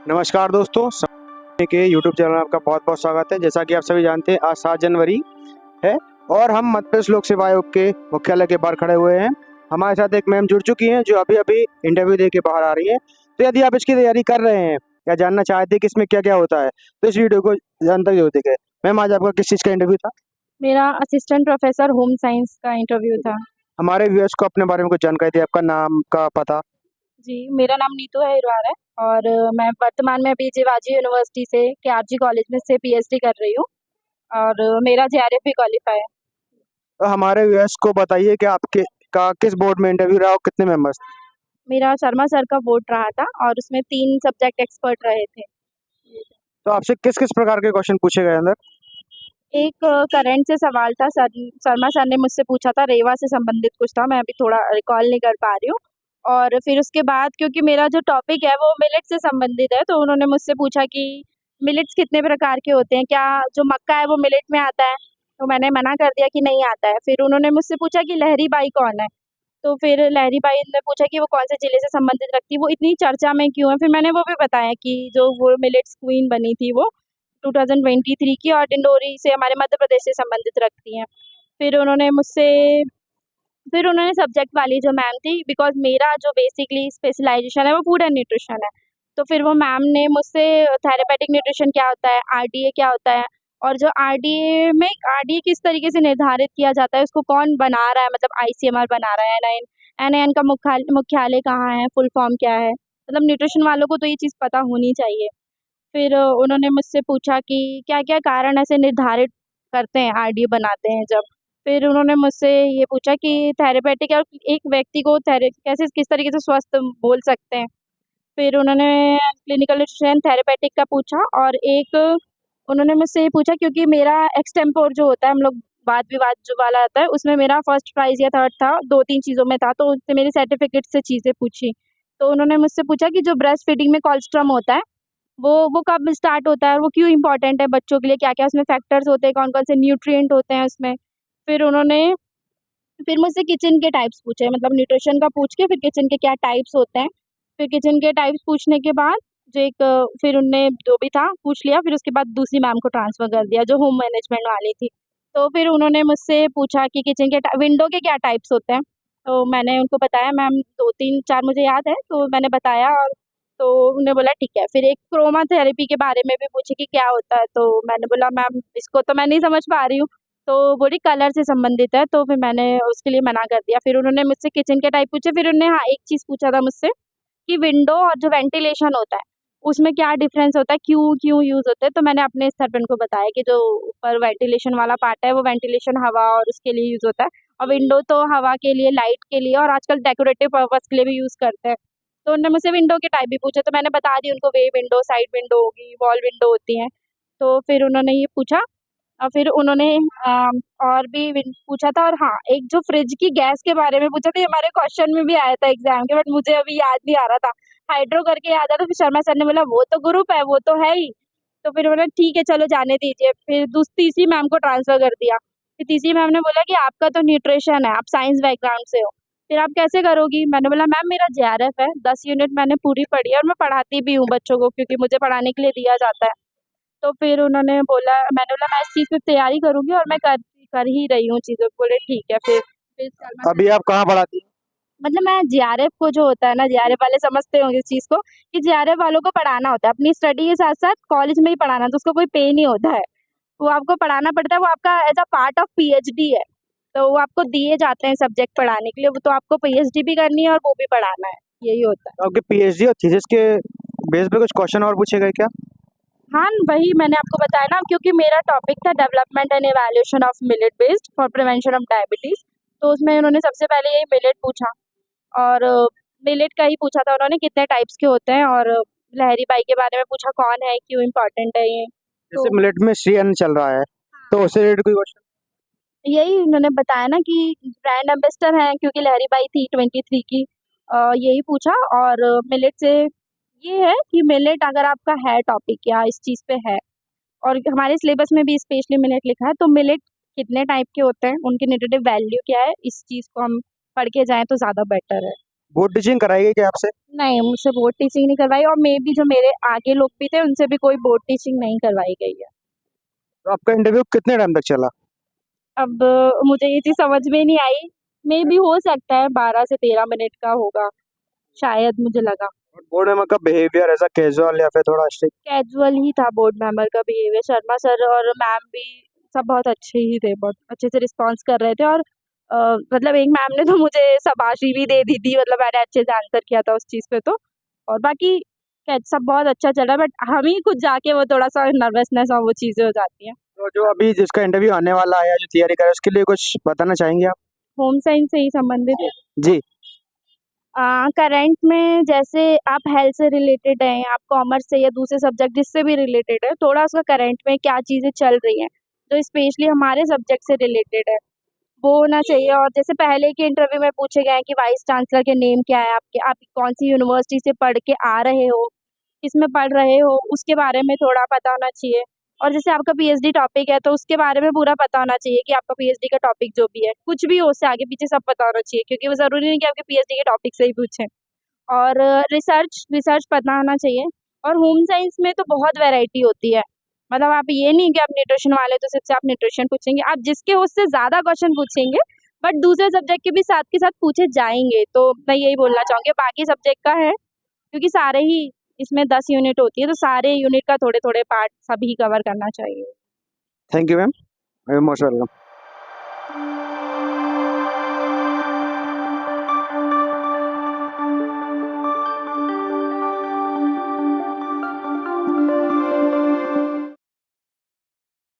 नमस्कार दोस्तों, के यूट्यूब चैनल में आपका बहुत-बहुत स्वागत है। जैसा कि आप सभी जानते हैं आज 7 जनवरी है और हम मध्य प्रदेश लोक सेवा आयोग के मुख्यालय के बाहर खड़े हुए हैं। हमारे साथ एक मैम जुड़ चुकी हैं जो अभी-अभी इंटरव्यू दे के बाहर आ रही हैं। तो यदि आप इसकी तैयारी कर रहे हैं या जानना चाहते हैं कि इसमें क्या-क्या होता है, तो इस वीडियो को अंत तक जरूर देखें। मैम आज आपका किस चीज़ का इंटरव्यू था? मेरा असिस्टेंट प्रोफेसर होम साइंस का इंटरव्यू था। हमारे व्यूअर्स को अपने बारे में कुछ जानकारी दें, आपका नाम का पता? जी, मेरा नाम नीतू हिरवार है और मैं वर्तमान में अभी जिवाजी यूनिवर्सिटी से केआरजी कॉलेज में से पीएचडी कर रही हूँ और मेरा जेआरएफ भी क्वालिफाई है। तो हमारे व्यूअर्स को बताइए कि आपके का किस बोर्ड में इंटरव्यू रहा और कितने मेंबर्स? मेरा शर्मा सर का बोर्ड रहा था और उसमें 3 सब्जेक्ट एक्सपर्ट रहे थे। तो आपसे किस-किस प्रकार के क्वेश्चन पूछे गए अंदर? एक करंट से सवाल था, शर्मा सर ने मुझसे पूछा था, रेवा से संबंधित कुछ था, मैं अभी थोड़ा रिकॉल नहीं कर पा रही हूँ। और फिर उसके बाद क्योंकि मेरा जो टॉपिक है वो मिलेट से संबंधित है, तो उन्होंने मुझसे पूछा कि मिलेट्स कितने प्रकार के होते हैं? क्या जो मक्का है वो मिलेट में आता है? तो मैंने मना कर दिया कि नहीं आता है। फिर उन्होंने मुझसे पूछा कि लहरी बाई कौन है? तो फिर लहरी बाई ने पूछा कि वो कौन से जिले से संबंधित रखती है? वो इतनी चर्चा में क्यों है? फिर मैंने वो भी बताया कि जो वो मिलेट्स क्वीन बनी थी वो 2023 की और डिंडोरी से हमारे मध्य प्रदेश से संबंधित रखती हैं। फिर उन्होंने मुझसे फिर उन्होंने सब्जेक्ट वाली जो मैम थी, बिकॉज़ मेरा जो बेसिकली स्पेशलाइज़ेशन है वो फूड एंड न्यूट्रिशन है। तो फिर वो मैम ने मुझसे थेरेपेटिक न्यूट्रिशन क्या होता है, आरडीए क्या होता है और जो आरडीए किस तरीके से निर्धारित किया जाता है, उसको कौन बना रहा है, मतलब आईसीएमआर बना रहा है, एनआईएन का मुख्यालय कहाँ है, फुल फॉर्म क्या है? मतलब न्यूट्रिशन वालों को तो ये चीज़ पता होनी चाहिए। फिर उन्होंने मुझसे पूछा कि क्या-क्या कारण ऐसे निर्धारित करते हैं, आरडीए बनाते हैं जब। फिर उन्होंने मुझसे ये पूछा कि थेरेपेटिक और एक व्यक्ति को कैसे किस तरीके से स्वस्थ बोल सकते हैं। फिर उन्होंने क्लिनिकल न्यूट्रिशन थेरेपेटिक का पूछा और एक उन्होंने मुझसे ये पूछा क्योंकि मेरा एक्सटेम्पोर जो होता है, हम लोग वाद-विवाद जो वाला आता है, उसमें मेरा फर्स्ट प्राइज़ या थर्ड था, 2-3 चीज़ों में था, तो उससे मेरी सर्टिफ़िकेट से चीज़ें पूछी। तो उन्होंने मुझसे पूछा कि जो ब्रेस्ट फीडिंग में कोलोस्ट्रम होता है वो कब स्टार्ट होता है, वो क्यों इम्पोर्टेंट है बच्चों के लिए, क्या-क्या उसमें फैक्टर्स होते हैं, कौन-कौन से न्यूट्रिएंट होते हैं उसमें। फिर उन्होंने फिर मुझसे किचन के टाइप्स पूछे, मतलब न्यूट्रिशन का पूछ के फिर किचन के क्या टाइप्स होते हैं। फिर किचन के टाइप्स पूछने के बाद जो एक फिर उनने जो भी था पूछ लिया, फिर उसके बाद दूसरी मैम को ट्रांसफ़र कर दिया जो होम मैनेजमेंट वाली थी। तो फिर उन्होंने मुझसे पूछा कि किचन के विंडो के क्या टाइप्स होते हैं। तो मैंने उनको बताया मैम 2-3-4 मुझे याद है, तो मैंने बताया और तो उन्होंने बोला ठीक है। फिर एक क्रोमा थेरेपी के बारे में भी पूछे कि क्या होता है, तो मैंने बोला मैम इसको तो मैं नहीं समझ पा रही हूँ। तो बोली कलर से संबंधित है, तो फिर मैंने उसके लिए मना कर दिया। फिर उन्होंने मुझसे किचन के टाइप पूछे, फिर उन्होंने हाँ, एक चीज़ पूछा था मुझसे कि विंडो और जो वेंटिलेशन होता है, उसमें क्या डिफ़रेंस होता है, क्यों क्यों यूज़ होते हैं? तो मैंने अपने स्तर पे उनको बताया कि जो ऊपर वेंटिलेशन वाला पार्ट है, वो वेंटिलेशन हवा और उसके लिए यूज़ होता है और विंडो तो हवा के लिए, लाइट के लिए और आजकल डेकोरेटिव पर्पज़ के लिए भी यूज़ करते हैं। तो उन्होंने मुझसे विंडो के टाइप भी पूछे, तो मैंने बता दी उनको वे विंडो, साइड विंडो होगी, वॉल विंडो होती हैं। तो फिर उन्होंने ये पूछा और फिर उन्होंने और भी पूछा था और हाँ, एक जो फ्रिज की गैस के बारे में पूछा था, ये हमारे क्वेश्चन में भी आया था एग्ज़ाम के, बट मुझे अभी याद नहीं आ रहा था। हाइड्रो करके याद आ रहा था, फिर शर्मा सर ने बोला वो तो ग्रुप है, वो तो है ही। तो फिर बोला ठीक है चलो जाने दीजिए, फिर तीसरी मैम को ट्रांसफ़र कर दिया। फिर तीसरी मैम ने बोला कि आपका तो न्यूट्रिशन है, आप साइंस बैकग्राउंड से हो, फिर आप कैसे करोगी? मैंने बोला मैम मेरा जेआरएफ है, 10 यूनिट मैंने पूरी पढ़ी है और मैं पढ़ाती भी हूँ बच्चों को क्योंकि मुझे पढ़ाने के लिए दिया जाता है। तो फिर उन्होंने बोला मैंने बोला मैं इस चीज़ में तैयारी करूँगी और मैं कर ही रही हूँ चीज़ें। बोले ठीक है फिर सलमा सर अभी आप कहाँ पढ़ाती हैं? मतलब मैं जेआरएफ को जो होता है ना, जेआरएफ वाले समझते होंगे इस चीज़ को कि जेआरएफ वालों को पढ़ाना होता है। अपनी स्टडी के साथ-साथ कॉलेज में ही पढ़ाना, तो उसको कोई पे नहीं होता है। वो आपको पढ़ाना पड़ता है, वो आपका as a part of PhD है। तो वो आपको दिए जाते हैं सब्जेक्ट पढ़ाने के लिए, वो तो आपको पीएचडी भी करनी है और वो भी पढ़ाना है। यही होता है। तो आपके पीएचडी और थीसिस के बेस पे कुछ क्वेश्चन और पूछे गए क्या? हाँ, वही मैंने आपको बताया ना क्योंकि मेरा टॉपिक था development and evaluation of millet based for prevention of diabetes. तो उसमें उन्होंने सबसे पहले यही मिलेट पूछा और मिलेट का ही पूछा था उन्होंने कितने टाइप्स के होते हैं और लहरी बाई के बारे में पूछा कौन है, क्यों इम्पोर्टेंट है ये। जैसे तो मिलेट में श्री अन्न चल रहा है, तो उससे रिलेटेड कोई क्वेश्चन? यही उन्होंने बताया ना कि ब्रांड एम्बेसडर हैं क्योंकि लहरी बाई थी 23 की यही पूछा और मिलेट से ये है कि मिलेट अगर आपका है टॉपिक या इस चीज़ पे है और हमारे सिलेबस में भी स्पेशली मिलेट लिखा है, तो मिलेट कितने टाइप के होते हैं, उनकी न्यूट्रिटिव वैल्यू क्या है, इस चीज़ को हम पढ़ के जाएँ तो ज़्यादा बेटर है। बोर्ड टीचिंग कराई गई क्या आपसे? नहीं, मुझसे बोर्ड टीचिंग नहीं करवाई और मे बी जो मेरे आगे लोग भी थे उनसे भी कोई बोर्ड टीचिंग नहीं करवाई गई है। तो आपका इंटरव्यू कितने टाइम तक चला? अब मुझे ये चीज़ समझ में नहीं आई, मे बी हो सकता है 12 से 13 मिनट का होगा, शायद मुझे लगा। बोर्ड में का बिहेवियर ऐसा कैजुअल या फिर थोड़ा स्ट्रिक्ट? कैजुअल ही था बोर्ड मेंबर का बिहेवियर, शर्मा सर और मैम भी सब बहुत अच्छे ही थे, बहुत अच्छे से रिस्पॉन्स कर रहे थे और मतलब एक मैम ने तो मुझे शाबाशी भी दे दी थी, मतलब मैंने अच्छे से आंसर किया था उस चीज़ पे तो। और बाकी सब बहुत अच्छा चला, बट हम ही खुद जाके वो थोड़ा-सा नर्वसनेस और वो चीज़ें हो जाती हैं। तो जो अभी जिसका इंटरव्यू आने वाला है या जो तैयारी कर रहा है उसके लिए कुछ बताना चाहेंगे आप? होम साइंस से ही संबंधित जी। करंट में जैसे आप हेल्थ से रिलेटेड हैं, आप कॉमर्स से या दूसरे सब्जेक्ट जिससे भी रिलेटेड है, थोड़ा उसका करंट में क्या चीज़ें चल रही हैं, जो स्पेशली हमारे सब्जेक्ट से रिलेटेड है, वो होना चाहिए। और जैसे पहले के इंटरव्यू में पूछे गए हैं कि वाइस चांसलर के नेम क्या है आपके, आप कौन-सी यूनिवर्सिटी से पढ़ के आ रहे हो, किसमें पढ़ रहे हो, उसके बारे में थोड़ा पता होना चाहिए। और जैसे आपका पीएचडी टॉपिक है, तो उसके बारे में पूरा पता होना चाहिए कि आपका पीएचडी का टॉपिक जो भी है, कुछ भी हो उससे आगे-पीछे सब पता होना चाहिए, क्योंकि वो ज़रूरी नहीं कि आपके पीएचडी के टॉपिक से ही पूछें। और रिसर्च रिसर्च पता होना चाहिए। और होम साइंस में तो बहुत वैरायटी होती है, मतलब आप ये नहीं कि आप न्यूट्रिशन वाले तो सिर्फ से आप न्यूट्रिशन पूछेंगे, आप जिसके उससे ज़्यादा क्वेश्चन पूछेंगे, बट दूसरे सब्जेक्ट के भी साथ के साथ पूछे जाएँगे। तो मैं यही बोलना चाहूँगी, बाकी सब्जेक्ट का है, क्योंकि सारे ही इसमें 10 यूनिट होती है, तो सारे यूनिट का थोड़े-थोड़े पार्ट सभी कवर करना चाहिए। Thank you ma'am, most welcome.